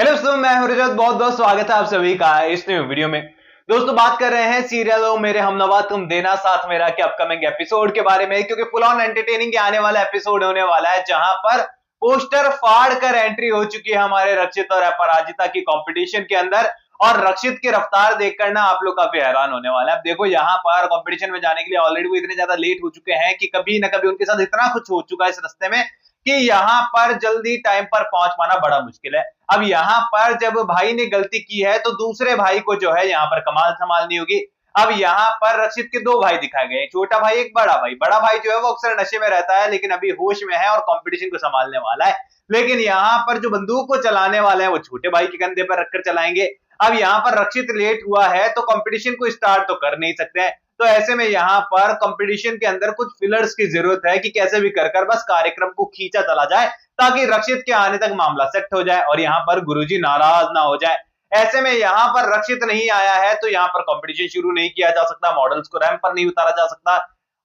Hello दोस्तों, मैं हूं रजत। बहुत बहुत स्वागत है आप सभी का इस न्यू वीडियो में। दोस्तों, बात कर रहे हैं सीरियल ओ मेरे हमनवा तुम देना साथ मेरा के अपकमिंग एपिसोड के बारे में, क्योंकि फुल ऑन एंटरटेनिंग आने वाला एपिसोड होने वाला है, जहां पर पोस्टर फाड़ कर एंट्री हो चुकी है हमारे रक्षित और अपराजिता की कंपटीशन के अंदर। और रक्षित की रफ्तार देखकर ना आप लोग काफी हैरान होने वाले हैं। अब देखो, यहाँ पर कंपटीशन में जाने के लिए ऑलरेडी वो इतने ज्यादा लेट हो चुके हैं कि कभी ना कभी उनके साथ इतना कुछ हो चुका है इस रास्ते में कि यहाँ पर जल्दी टाइम पर पहुंच पाना बड़ा मुश्किल है। अब यहाँ पर जब भाई ने गलती की है तो दूसरे भाई को जो है यहाँ पर कमाल संभालनी होगी। अब यहाँ पर रक्षित के दो भाई दिखाए गए, छोटा भाई एक बड़ा भाई। बड़ा भाई जो है वो अक्सर नशे में रहता है, लेकिन अभी होश में है और कंपटीशन को संभालने वाला है। लेकिन यहाँ पर जो बंदूक को चलाने वाले हैं वो छोटे भाई के कंधे पर रखकर चलाएंगे। अब यहाँ पर रक्षित लेट हुआ है तो कंपटीशन को स्टार्ट तो कर नहीं सकते हैं। तो ऐसे में यहाँ पर कंपटीशन के अंदर कुछ फिलर्स की जरूरत है कि कैसे भी कर बस कार्यक्रम को खींचा चला जाए, ताकि रक्षित के आने तक मामला सेट हो जाए और यहाँ पर गुरुजी नाराज ना हो जाए। ऐसे में यहाँ पर रक्षित नहीं आया है तो यहाँ पर कंपटीशन शुरू नहीं किया जा सकता, मॉडल्स को रैंप पर नहीं उतारा जा सकता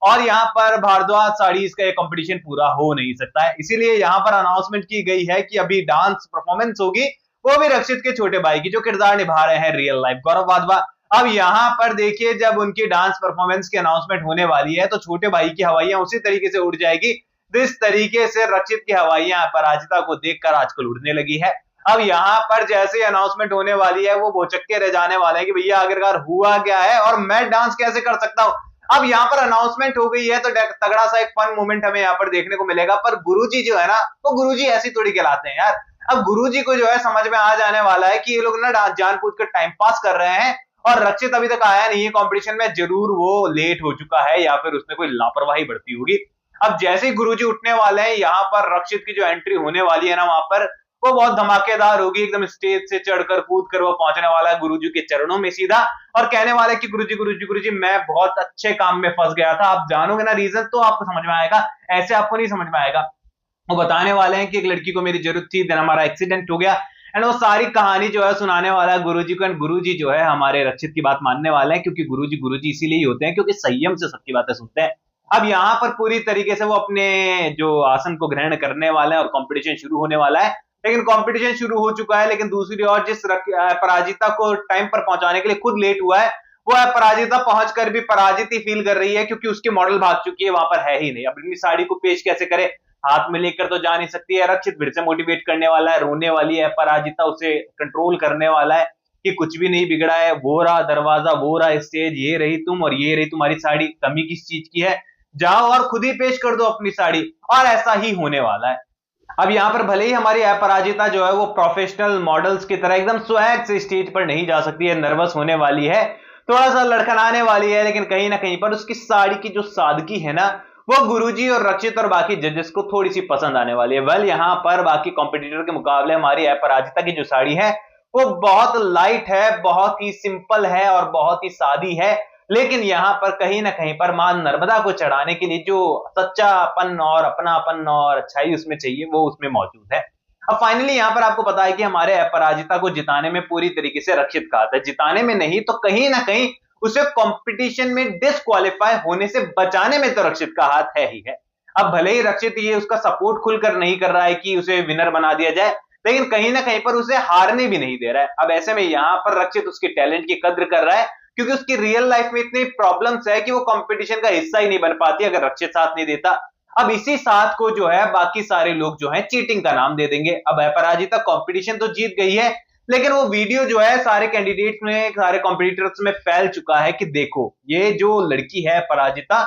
और यहाँ पर भारद्वाज साड़ीज का कंपटीशन पूरा हो नहीं सकता है। इसीलिए यहाँ पर अनाउंसमेंट की गई है कि अभी डांस परफॉर्मेंस होगी, वो भी रक्षित के छोटे भाई की, जो किरदार निभा रहे हैं रियल लाइफ गौरव वाधवा। अब यहाँ पर देखिए, जब उनकी डांस परफॉर्मेंस की अनाउंसमेंट होने वाली है तो छोटे भाई की हवाइयां उसी तरीके से उड़ जाएगी जिस तरीके से रक्षित की हवाइयां अपराजिता को देखकर आजकल उड़ने लगी है। अब यहाँ पर जैसे अनाउंसमेंट होने वाली है वो भौचक्के रह जाने वाले हैं कि भैया आखिरकार हुआ क्या है और मैं डांस कैसे कर सकता हूँ। अब यहाँ पर अनाउंसमेंट हो गई है तो तगड़ा सा एक फन मोमेंट हमें यहाँ पर देखने को मिलेगा। पर गुरुजी जो है ना, वो गुरुजी ऐसी थोड़ी कहलाते हैं यार। अब गुरुजी को जो है समझ में आ जाने वाला है कि ये लोग ना जानबूझकर टाइम पास कर रहे हैं और रक्षित अभी तक आया नहीं है कंपटीशन में, जरूर वो लेट हो चुका है या फिर उसने कोई लापरवाही बरती होगी। अब जैसे ही गुरुजी उठने वाले हैं, यहाँ पर रक्षित की जो एंट्री होने वाली है ना, वहां पर वो बहुत धमाकेदार होगी। एकदम स्टेज से चढ़कर कूद कर वो पहुंचने वाला है गुरुजी के चरणों में सीधा और कहने वाला है कि गुरुजी गुरुजी गुरुजी मैं बहुत अच्छे काम में फंस गया था। आप जानोगे ना रीजन तो आपको समझ में आएगा, ऐसे आपको नहीं समझ में आएगा। वो बताने वाले हैं कि एक लड़की को मेरी जरूरत थी, देन हमारा एक्सीडेंट हो गया एंड वो सारी कहानी जो है सुनाने वाला है गुरुजी को। एंड गुरुजी जो है हमारे रक्षित की बात मानने वाले हैं, क्योंकि गुरुजी गुरुजी इसीलिए ही होते हैं क्योंकि संयम से सबकी बातें सुनते हैं। अब यहाँ पर पूरी तरीके से वो अपने जो आसन को ग्रहण करने वाला है और कंपटीशन शुरू होने वाला है। लेकिन कंपटीशन शुरू हो चुका है, लेकिन दूसरी ओर जिस पराजिता को टाइम पर पहुंचाने के लिए खुद लेट हुआ है, वो पराजिता पहुंचकर भी पराजित ही फील कर रही है, क्योंकि उसके मॉडल भाग चुकी है, वहां पर है ही नहीं। अब अपनी साड़ी को पेश कैसे करे, हाथ में लेकर तो जा नहीं सकती है। रक्षित फिर से मोटिवेट करने वाला है, रोने वाली है पराजिता, उसे कंट्रोल करने वाला है कि कुछ भी नहीं बिगड़ा है, वो रहा दरवाजा, वो रहा स्टेज, ये रही तुम और ये रही तुम्हारी साड़ी, कमी किस चीज की है, जाओ और खुद ही पेश कर दो अपनी साड़ी। और ऐसा ही होने वाला है। अब यहाँ पर भले ही हमारी अपराजिता जो है वो प्रोफेशनल मॉडल्स की तरह एकदम स्वैग से स्टेज पर नहीं जा सकती है, नर्वस होने वाली है, थोड़ा सा लड़खड़ाने वाली है, लेकिन कहीं ना कहीं पर उसकी साड़ी की जो सादगी है ना, वो गुरुजी और रक्षित और बाकी जजेस को थोड़ी सी पसंद आने वाली है। वेल, यहाँ पर बाकी कॉम्पिटिटर के मुकाबले हमारी अपराजिता की जो साड़ी है वो बहुत लाइट है, बहुत ही सिंपल है और बहुत ही सादी है, लेकिन यहाँ पर कहीं ना कहीं पर मां नर्मदा को चढ़ाने के लिए जो सच्चापन और अपनापन और अच्छाई उसमें चाहिए वो उसमें मौजूद है। अब फाइनली यहाँ पर आपको पता है कि हमारे अपराजिता को जिताने में पूरी तरीके से रक्षित का हाथ है, जिताने में नहीं तो कहीं ना कहीं उसे कंपटीशन में डिस्क्वालीफाई होने से बचाने में तो रक्षित का हाथ है ही है। अब भले ही रक्षित ये उसका सपोर्ट खुलकर नहीं कर रहा है कि उसे विनर बना दिया जाए, लेकिन कहीं ना कहीं पर उसे हारने भी नहीं दे रहा है। अब ऐसे में यहाँ पर रक्षित उसके टैलेंट की कद्र कर रहा है, क्योंकि उसकी रियल लाइफ में इतनी प्रॉब्लम्स है कि वो कंपटीशन का हिस्सा ही नहीं बन पाती अगर रक्षित साथ नहीं देता। अब इसी साथ को जो है बाकी सारे लोग जो है चीटिंग का नाम दे देंगे। अब अपराजिता कंपटीशन तो जीत गई है, लेकिन वो वीडियो जो है सारे कैंडिडेट्स में, सारे कॉम्पिटिटर्स में फैल चुका है कि देखो ये जो लड़की है पराजिता,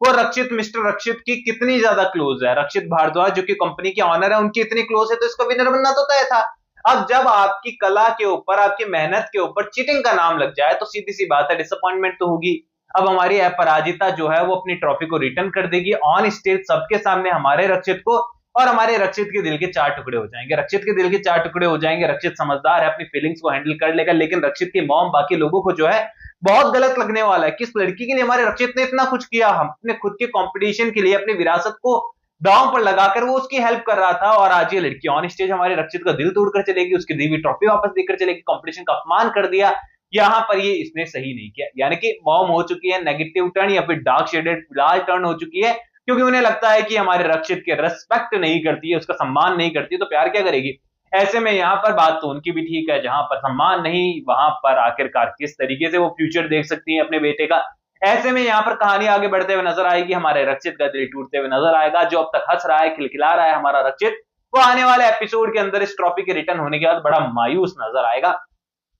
वो रक्षित, मिस्टर रक्षित की कितनी ज्यादा क्लोज है। रक्षित भारद्वाज जो कि कंपनी के ऑनर है, उनकी इतनी क्लोज है तो इसका विनर बनना तो तय था। अब जब आपकी कला के ऊपर, आपकी मेहनत के ऊपर चीटिंग का नाम लग जाए तो सीधी सी बात है डिसअपॉइंटमेंट तो होगी। अब हमारी अपराजिता जो है वो अपनी ट्रॉफी को रिटर्न कर देगी ऑन स्टेज सबके सामने हमारे रक्षित को, और हमारे रक्षित के दिल के चार टुकड़े हो जाएंगे। रक्षित के दिल के चार टुकड़े हो जाएंगे। रक्षित समझदार है, अपनी फीलिंग्स को हैंडल कर लेगा, लेकिन रक्षित की मॉम बाकी लोगों को जो है बहुत गलत लगने वाला है कि इस लड़की के लिए हमारे रक्षित ने इतना कुछ किया, हम अपने खुद के कंपटीशन के लिए अपनी विरासत को दांव पर लगाकर वो उसकी हेल्प कर रहा था, और आज ये लड़की ऑन स्टेज हमारे रक्षित का दिल तोड़कर चलेगी, उसकी दी हुई ट्रॉफी वापस देकर चलेगी, कंपटीशन का अपमान कर दिया। यहाँ पर ये इसने सही नहीं किया, यानी कि मॉम हो चुकी है नेगेटिव टर्न या फिर डार्क शेडेड लाल टर्न हो चुकी है, क्योंकि उन्हें लगता है कि हमारे रक्षित के रेस्पेक्ट नहीं करती है, उसका सम्मान नहीं करती है, तो प्यार क्या करेगी। ऐसे में यहाँ पर बात तो उनकी भी ठीक है, जहां पर सम्मान नहीं वहां पर आखिरकार किस तरीके से वो फ्यूचर देख सकती है अपने बेटे का। ऐसे में यहाँ पर कहानी आगे बढ़ते हुए नजर आएगी, हमारे रक्षित का दिल टूटते हुए नजर आएगा। जो अब तक हंस रहा है, खिलखिला रहा है हमारा रक्षित, वो आने वाले एपिसोड के अंदर इस ट्रॉफी के रिटर्न होने के बाद बड़ा मायूस नजर आएगा।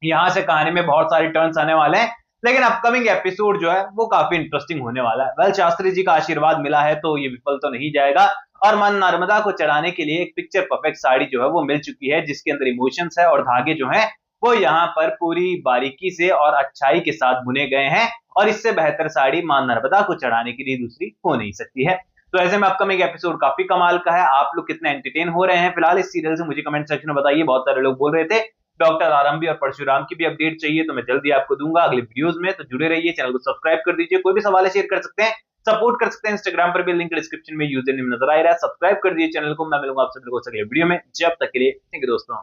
यहाँ से कहानी में बहुत सारे टर्न्स आने वाले हैं, लेकिन अपकमिंग एपिसोड जो है वो काफी इंटरेस्टिंग होने वाला है। वेल, शास्त्री जी का आशीर्वाद मिला है तो ये विफल तो नहीं जाएगा, और मन नर्मदा को चढ़ाने के लिए एक पिक्चर परफेक्ट साड़ी जो है वो मिल चुकी है, जिसके अंदर इमोशंस है और धागे जो हैं वो यहाँ पर पूरी बारीकी से और अच्छाई के साथ बुने गए हैं, और इससे बेहतर साड़ी मां नर्मदा को चढ़ाने के लिए दूसरी हो नहीं सकती है। तो ऐसे में अपकमिंग एपिसोड काफी कमाल का है। आप लोग कितने एंटरटेन हो रहे हैं फिलहाल इस सीरियल से, मुझे कमेंट सेक्शन में बताइए। बहुत सारे लोग बोल रहे थे डॉक्टर आरंभी और परशुराम की भी अपडेट चाहिए, तो मैं जल्दी आपको दूंगा अगले वीडियोस में। तो जुड़े रहिए, चैनल को सब्सक्राइब कर दीजिए, कोई भी सवाल है शेयर कर सकते हैं, सपोर्ट कर सकते हैं। इंस्टाग्राम पर भी लिंक डिस्क्रिप्शन में यूजर नेम नजर आ रहा है, सब्सक्राइब कर दीजिए चैनल को। मैं मिलूंगा आपसे अगले वीडियो में, जब तक के लिए थैंक यू दोस्तों।